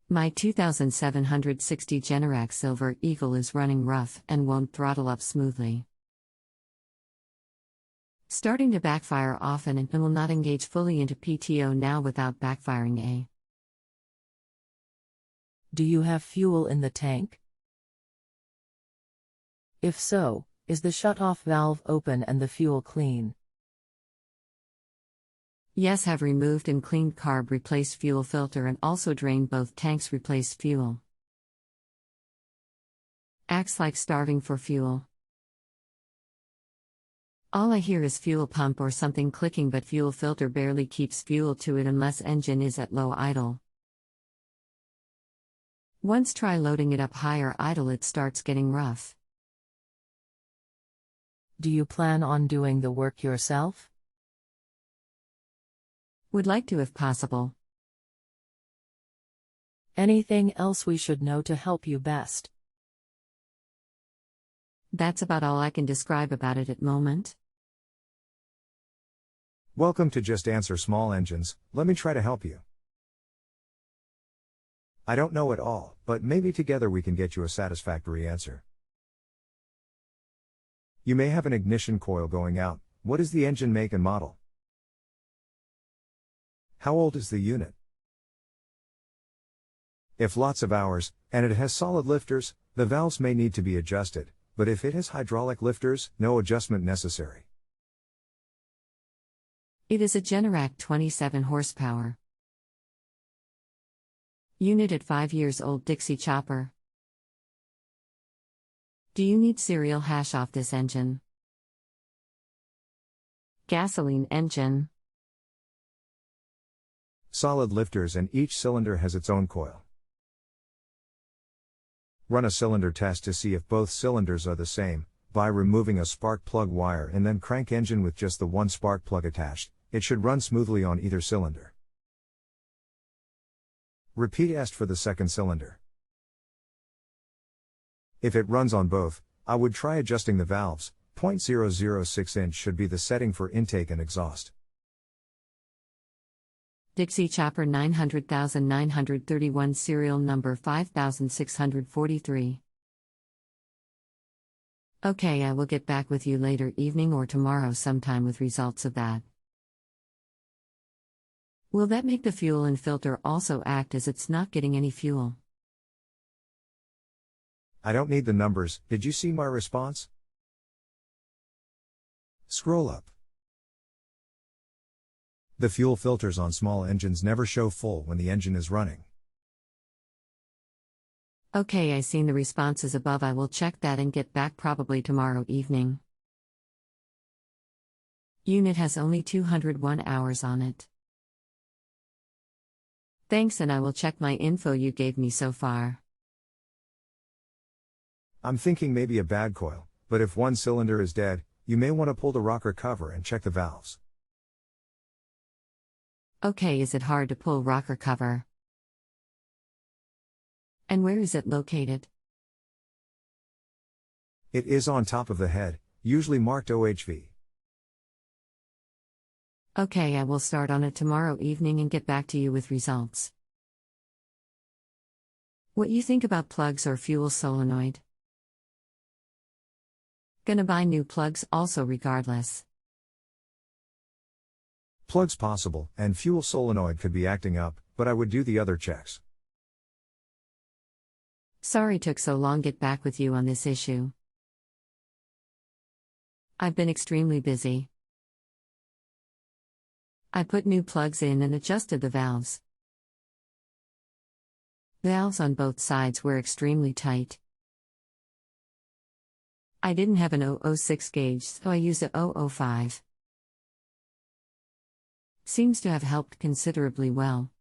My 2760 Generac Silver Eagle is running rough and won't throttle up smoothly. Starting to backfire often and will not engage fully into PTO now without backfiring A. Do you have fuel in the tank? If so, is the shut-off valve open and the fuel clean? Yes, have removed and cleaned carb, replaced fuel filter and also drained both tanks, replaced fuel. Acts like starving for fuel. All I hear is fuel pump or something clicking, but fuel filter barely keeps fuel to it unless engine is at low idle. Once try loading it up higher idle, it starts getting rough. Do you plan on doing the work yourself? Would like to if possible. Anything else we should know to help you best? That's about all I can describe about it at moment. Welcome to Just Answer Small Engines. Let me try to help you. I don't know it all, but maybe together we can get you a satisfactory answer. You may have an ignition coil going out. What is the engine make and model? How old is the unit? If lots of hours, and it has solid lifters, the valves may need to be adjusted, but if it has hydraulic lifters, no adjustment necessary. It is a Generac 27 horsepower. Unit at 5 years old Dixie chopper. Do you need serial hash off this engine? Gasoline engine. Solid lifters and each cylinder has its own coil. Run a cylinder test to see if both cylinders are the same, by removing a spark plug wire and then crank engine with just the one spark plug attached. It should run smoothly on either cylinder. Repeat test for the second cylinder. If it runs on both, I would try adjusting the valves. 0.006 inch should be the setting for intake and exhaust. Dixie chopper 900,931, serial number 5643. Okay, I will get back with you later evening or tomorrow sometime with results of that. Will that make the fuel and filter also act as it's not getting any fuel? I don't need the numbers. Did you see my response? Scroll up. The fuel filters on small engines never show full when the engine is running. Okay, I seen the responses above. I will check that and get back probably tomorrow evening. Unit has only 201 hours on it. Thanks, and I will check my info you gave me so far. I'm thinking maybe a bad coil, but if one cylinder is dead, you may want to pull the rocker cover and check the valves. Okay, is it hard to pull rocker cover? And where is it located? It is on top of the head, usually marked OHV. Okay, I will start on it tomorrow evening and get back to you with results. What you think about plugs or fuel solenoid? Gonna buy new plugs also regardless. Plugs possible, and fuel solenoid could be acting up, but I would do the other checks. Sorry took so long get back with you on this issue. I've been extremely busy. I put new plugs in and adjusted the valves. Valves on both sides were extremely tight. I didn't have an 006 gauge, so I used a 005. Seems to have helped considerably well.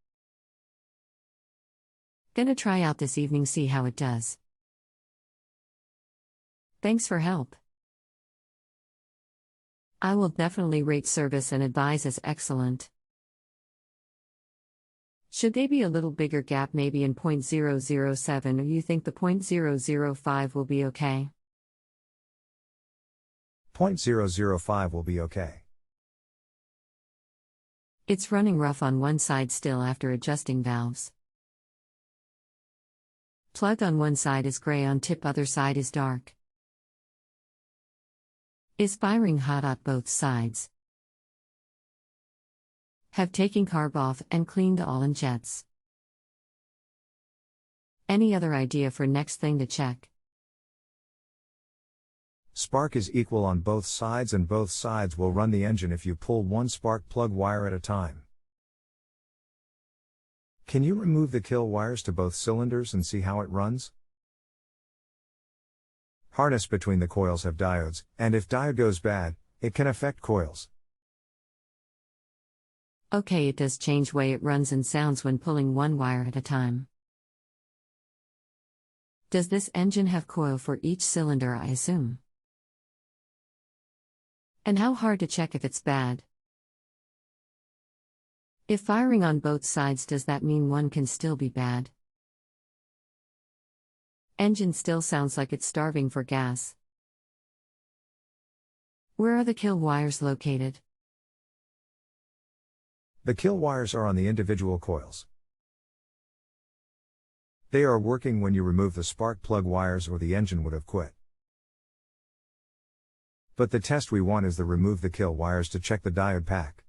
Gonna try out this evening, see how it does. Thanks for help. I will definitely rate service and advise as excellent. Should they be a little bigger gap maybe in 0.007, or you think the 0.005 will be okay? 0.005 will be okay. It's running rough on one side still after adjusting valves. Plug on one side is gray, on tip other side is dark. Is firing hot at both sides? Have taken carb off and cleaned all in jets. Any other idea for next thing to check? Spark is equal on both sides and both sides will run the engine if you pull one spark plug wire at a time. Can you remove the kill wires to both cylinders and see how it runs? Harness between the coils have diodes, and if diode goes bad, it can affect coils. Okay, it does change way it runs and sounds when pulling one wire at a time. Does this engine have coil for each cylinder, I assume? And how hard to check if it's bad? If firing on both sides, does that mean one can still be bad? Engine still sounds like it's starving for gas. Where are the kill wires located? The kill wires are on the individual coils. They are working when you remove the spark plug wires, or the engine would have quit. But the test we want is the remove the kill wires to check the diode pack.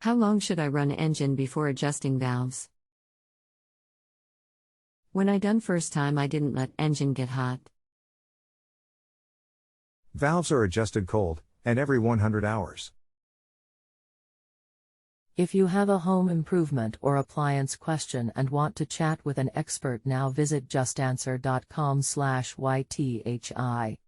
How long should I run engine before adjusting valves? When I done first time, I didn't let engine get hot. Valves are adjusted cold, and every 100 hours. If you have a home improvement or appliance question and want to chat with an expert now, visit justanswer.com/ythi.